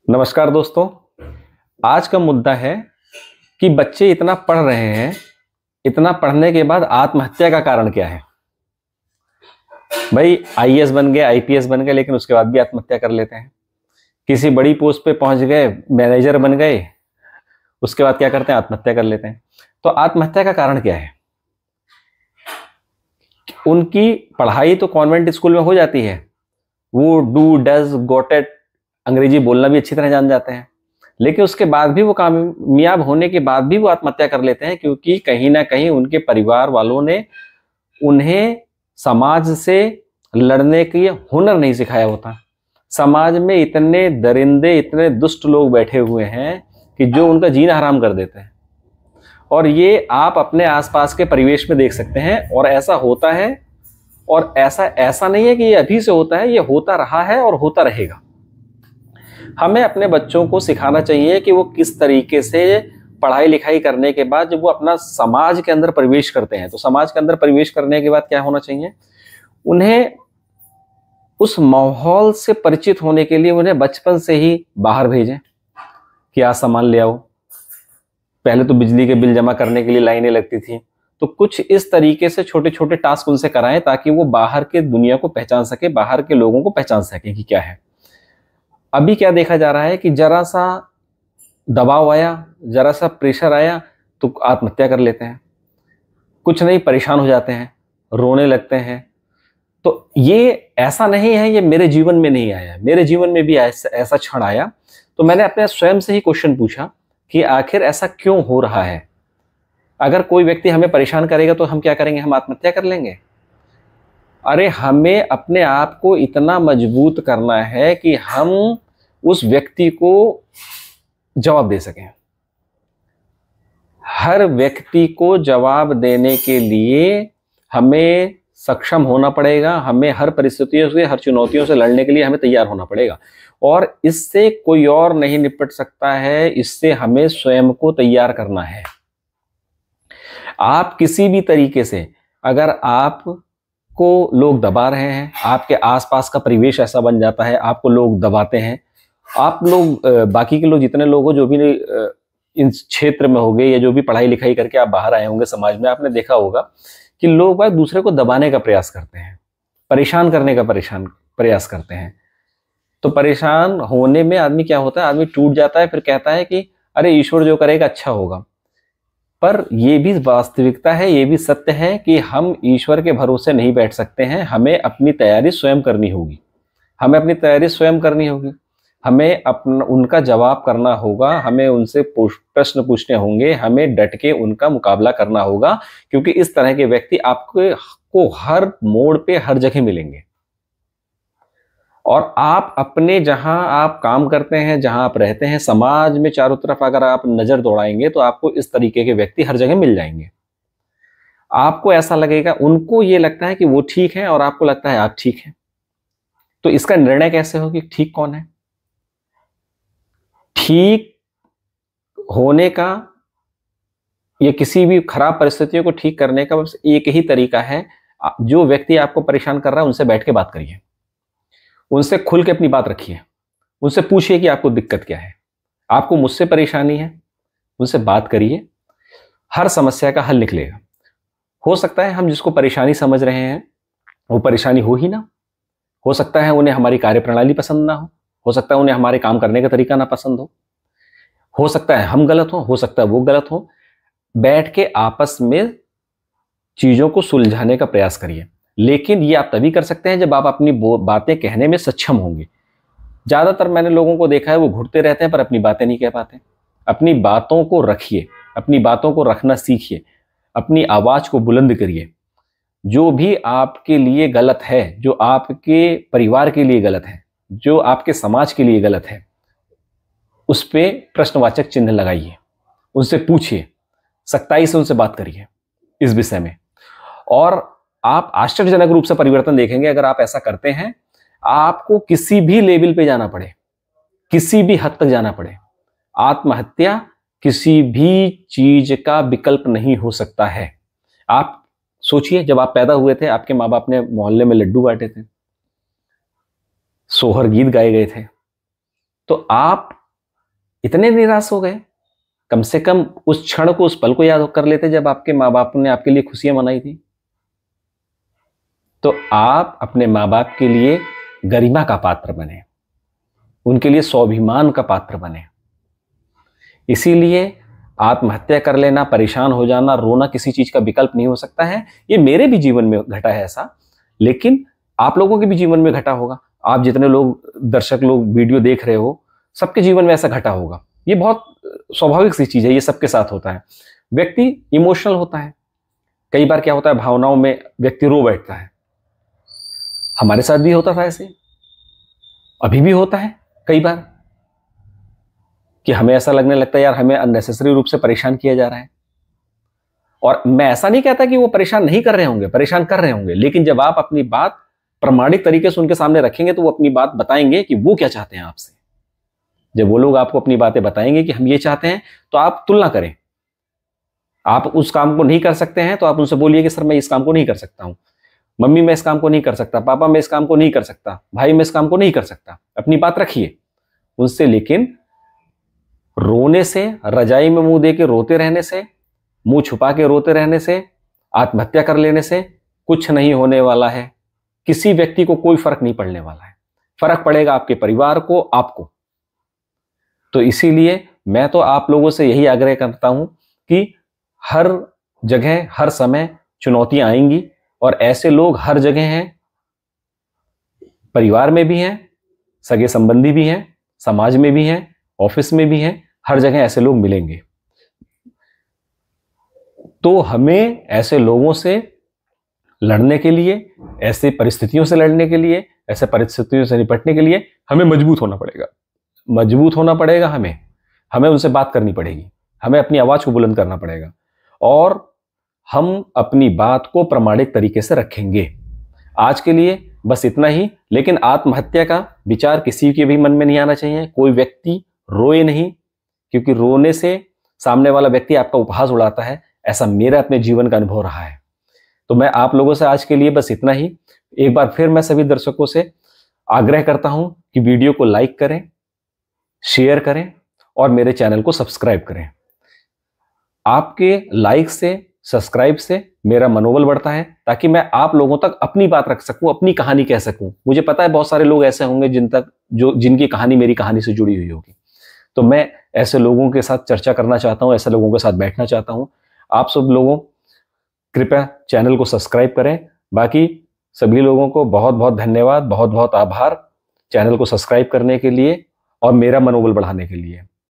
नमस्कार दोस्तों। आज का मुद्दा है कि बच्चे इतना पढ़ रहे हैं, इतना पढ़ने के बाद आत्महत्या का कारण क्या है। भाई आईएएस बन गए, आईपीएस बन गए, लेकिन उसके बाद भी आत्महत्या कर लेते हैं। किसी बड़ी पोस्ट पे पहुंच गए, मैनेजर बन गए, उसके बाद क्या करते हैं, आत्महत्या कर लेते हैं। तो आत्महत्या का कारण क्या है? उनकी पढ़ाई तो कॉन्वेंट स्कूल में हो जाती है, वो डू डज गॉट इट अंग्रेजी बोलना भी अच्छी तरह जान जाते हैं, लेकिन उसके बाद भी वो कामयाब होने के बाद भी वो आत्महत्या कर लेते हैं, क्योंकि कहीं ना कहीं उनके परिवार वालों ने उन्हें समाज से लड़ने की हुनर नहीं सिखाया होता। समाज में इतने दरिंदे, इतने दुष्ट लोग बैठे हुए हैं कि जो उनका जीना हराम कर देते हैं, और ये आप अपने आसपास के परिवेश में देख सकते हैं। और ऐसा होता है, और ऐसा नहीं है कि ये अभी से होता है, ये होता रहा है और होता रहेगा। हमें अपने बच्चों को सिखाना चाहिए कि वो किस तरीके से पढ़ाई लिखाई करने के बाद जब वो अपना समाज के अंदर प्रवेश करते हैं, तो समाज के अंदर प्रवेश करने के बाद क्या होना चाहिए, उन्हें उस माहौल से परिचित होने के लिए उन्हें बचपन से ही बाहर भेजें कि आज सामान ले आओ। पहले तो बिजली के बिल जमा करने के लिए लाइनें लगती थी, तो कुछ इस तरीके से छोटे छोटे टास्क उनसे कराएं ताकि वो बाहर के दुनिया को पहचान सके, बाहर के लोगों को पहचान सके कि क्या है। अभी क्या देखा जा रहा है कि जरा सा दबाव आया, जरा सा प्रेशर आया तो आत्महत्या कर लेते हैं, कुछ नहीं परेशान हो जाते हैं, रोने लगते हैं। तो ये ऐसा नहीं है, ये मेरे जीवन में नहीं आया, मेरे जीवन में भी ऐसा क्षण आया। तो मैंने अपने स्वयं से ही क्वेश्चन पूछा कि आखिर ऐसा क्यों हो रहा है। अगर कोई व्यक्ति हमें परेशान करेगा तो हम क्या करेंगे, हम आत्महत्या कर लेंगे। अरे हमें अपने आप को इतना मजबूत करना है कि हम उस व्यक्ति को जवाब दे सकें। हर व्यक्ति को जवाब देने के लिए हमें सक्षम होना पड़ेगा, हमें हर परिस्थितियों से, हर चुनौतियों से लड़ने के लिए हमें तैयार होना पड़ेगा, और इससे कोई और नहीं निपट सकता है, इससे हमें स्वयं को तैयार करना है। आप किसी भी तरीके से, अगर आपको लोग दबा रहे हैं, आपके आसपास का परिवेश ऐसा बन जाता है, आपको लोग दबाते हैं, आप लोग बाकी के लोग जितने लोग हो, जो भी इन क्षेत्र में होंगे या जो भी पढ़ाई लिखाई करके आप बाहर आए होंगे समाज में, आपने देखा होगा कि लोग बात दूसरे को दबाने का प्रयास करते हैं, परेशान करने का प्रयास करते हैं। तो परेशान होने में आदमी क्या होता है, आदमी टूट जाता है, फिर कहता है कि अरे ईश्वर जो करेगा अच्छा होगा। पर यह भी वास्तविकता है, ये भी सत्य है कि हम ईश्वर के भरोसे नहीं बैठ सकते हैं। हमें अपनी तैयारी स्वयं करनी होगी, हमें अपना उनका जवाब करना होगा, हमें उनसे प्रश्न पूछने होंगे, हमें डट के उनका मुकाबला करना होगा, क्योंकि इस तरह के व्यक्ति आपको हर मोड़ पे हर जगह मिलेंगे। और आप अपने, जहां आप काम करते हैं, जहां आप रहते हैं, समाज में चारों तरफ अगर आप नजर दौड़ाएंगे तो आपको इस तरीके के व्यक्ति हर जगह मिल जाएंगे। आपको ऐसा लगेगा, उनको ये लगता है कि वो ठीक है और आपको लगता है आप ठीक है। तो इसका निर्णय कैसे हो कि ठीक कौन है? ठीक होने का या किसी भी खराब परिस्थितियों को ठीक करने का बस एक ही तरीका है। जो व्यक्ति आपको परेशान कर रहा है उनसे बैठ के बात करिए, उनसे खुल के अपनी बात रखिए, उनसे पूछिए कि आपको दिक्कत क्या है, आपको मुझसे परेशानी है, उनसे बात करिए, हर समस्या का हल निकलेगा। हो सकता है हम जिसको परेशानी समझ रहे हैं वो परेशानी हो ही ना, हो सकता है उन्हें हमारी कार्यप्रणाली पसंद ना हो सकता है उन्हें हमारे काम करने का तरीका ना पसंद हो सकता है हम गलत हो सकता है वो गलत हो। बैठ के आपस में चीजों को सुलझाने का प्रयास करिए, लेकिन ये आप तभी कर सकते हैं जब आप अपनी बातें कहने में सक्षम होंगे। ज्यादातर मैंने लोगों को देखा है वो घुटते रहते हैं पर अपनी बातें नहीं कह पाते। अपनी बातों को रखिए, अपनी बातों को रखना सीखिए, अपनी आवाज को बुलंद करिए। जो भी आपके लिए गलत है, जो आपके परिवार के लिए गलत है, जो आपके समाज के लिए गलत है, उस पे प्रश्नवाचक चिन्ह लगाइए, उनसे पूछिए, सख्ताई से उनसे बात करिए इस विषय में, और आप आश्चर्यजनक रूप से परिवर्तन देखेंगे। अगर आप ऐसा करते हैं, आपको किसी भी लेवल पे जाना पड़े, किसी भी हद तक जाना पड़े, आत्महत्या किसी भी चीज का विकल्प नहीं हो सकता है। आप सोचिए, जब आप पैदा हुए थे आपके माँ बाप ने मोहल्ले में लड्डू बांटे थे, सोहर गीत गाए गए थे, तो आप इतने निराश हो गए? कम से कम उस क्षण को, उस पल को याद कर लेते जब आपके माँ बाप ने आपके लिए खुशियां मनाई थी। तो आप अपने माँ बाप के लिए गरिमा का पात्र बने, उनके लिए स्वाभिमान का पात्र बने। इसीलिए आत्महत्या कर लेना, परेशान हो जाना, रोना किसी चीज का विकल्प नहीं हो सकता है। ये मेरे भी जीवन में घटा है ऐसा, लेकिन आप लोगों के भी जीवन में घटा होगा। आप जितने लोग दर्शक लोग वीडियो देख रहे हो, सबके जीवन में ऐसा घटा होगा। ये बहुत स्वाभाविक सी चीज है, ये सबके साथ होता है। व्यक्ति इमोशनल होता है, कई बार क्या होता है, भावनाओं में व्यक्ति रो बैठता है। हमारे साथ भी होता था ऐसे, अभी भी होता है कई बार, कि हमें ऐसा लगने लगता है यार हमें अननेसेसरी रूप से परेशान किया जा रहा है। और मैं ऐसा नहीं कहता कि वो परेशान नहीं कर रहे होंगे, परेशान कर रहे होंगे, लेकिन जब आप अपनी बात प्रमाणिक तरीके से उनके सामने रखेंगे तो वो अपनी बात बताएंगे कि वो क्या चाहते हैं आपसे। जब वो लोग आपको अपनी बातें बताएंगे कि हम ये चाहते हैं, तो आप तुलना करें। आप उस काम को नहीं कर सकते हैं तो आप उनसे बोलिए कि सर मैं इस काम को नहीं कर सकता हूं, मम्मी मैं इस काम को नहीं कर सकता, पापा मैं इस काम को नहीं कर सकता, भाई मैं इस काम को नहीं कर सकता। अपनी बात रखिए उनसे। लेकिन रोने से, रजाई में मुंह दे के रोते रहने से, मुंह छुपा के रोते रहने से, आत्महत्या कर लेने से कुछ नहीं होने वाला है। किसी व्यक्ति को कोई फर्क नहीं पड़ने वाला है। फर्क पड़ेगा आपके परिवार को, आपको। तो इसीलिए मैं तो आप लोगों से यही आग्रह करता हूं कि हर जगह, हर समय चुनौतियां आएंगी, और ऐसे लोग हर जगह हैं। परिवार में भी हैं, सगे संबंधी भी हैं, समाज में भी हैं, ऑफिस में भी हैं, हर जगह ऐसे लोग मिलेंगे। तो हमें ऐसे लोगों से लड़ने के लिए, ऐसे परिस्थितियों से लड़ने के लिए, ऐसे परिस्थितियों से निपटने के लिए हमें मजबूत होना पड़ेगा। मजबूत होना पड़ेगा हमें उनसे बात करनी पड़ेगी, हमें अपनी आवाज को बुलंद करना पड़ेगा, और हम अपनी बात को प्रमाणिक तरीके से रखेंगे। आज के लिए बस इतना ही। लेकिन आत्महत्या का विचार किसी के भी मन में नहीं आना चाहिए। कोई व्यक्ति रोए नहीं, क्योंकि रोने से सामने वाला व्यक्ति आपका उपहास उड़ाता है। ऐसा मेरा अपने जीवन का अनुभव रहा है। तो मैं आप लोगों से आज के लिए बस इतना ही। एक बार फिर मैं सभी दर्शकों से आग्रह करता हूं कि वीडियो को लाइक करें, शेयर करें और मेरे चैनल को सब्सक्राइब करें। आपके लाइक से, सब्सक्राइब से मेरा मनोबल बढ़ता है, ताकि मैं आप लोगों तक अपनी बात रख सकूं, अपनी कहानी कह सकूं। मुझे पता है बहुत सारे लोग ऐसे होंगे जिनकी कहानी मेरी कहानी से जुड़ी हुई होगी। तो मैं ऐसे लोगों के साथ चर्चा करना चाहता हूं, ऐसे लोगों के साथ बैठना चाहता हूं। आप सब लोगों कृपया चैनल को सब्सक्राइब करें। बाकी सभी लोगों को बहुत बहुत धन्यवाद, बहुत बहुत आभार चैनल को सब्सक्राइब करने के लिए और मेरा मनोबल बढ़ाने के लिए।